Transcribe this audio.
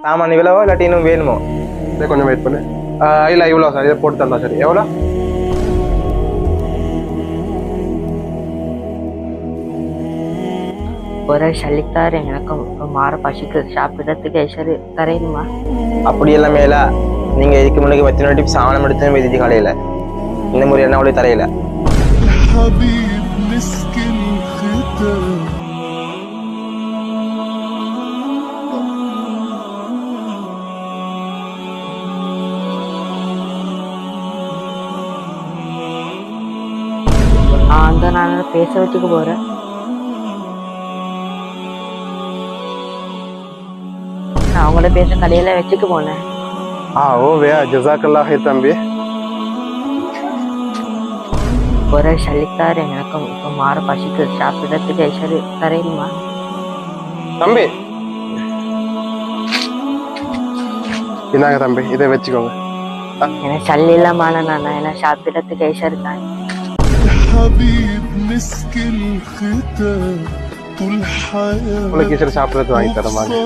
சாமான் இவ்வளவோ இல்லாட்டி இன்னும் வேணுமோ? இதை கொஞ்சம் வெயிட் பண்ணு. இல்லை இவ்வளோ சார், இதை போட்டு தந்தா சரி. எவ்வளோ? ஒரு சளித்தார் எனக்கும் மாற பசிக்கு சாப்பிடறதுக்கு சரி தரையுமா? அப்படி எல்லாம் மேல நீங்க இதுக்கு முன்னாடி வச்சு நோட்டி சாமானம் எடுத்து விதிச்சு காலையில இந்த முறை என்ன அவளே தரையில அந்த நான் பேச வச்சுக்க போறேன். நான் அவங்கள பேச கடையில வச்சுக்க போனேன். ஓ வேயா ஜசாக்கல்லா ஹை தம்பி. ஒரு சளித்தார் எனக்கும் மாற பசிக்கு சாப்பிடறதுக்கு சரி தரையுமா? தம்பி இந்தாங்க தம்பி, இதை வச்சுக்கோங்க. எனக்கு சளி இல்லாம நான் என்ன சாப்பிடறதுக்கு சரி தான். உங்களுக்கு சாப்பிடறது வாங்கி தரமாங்க.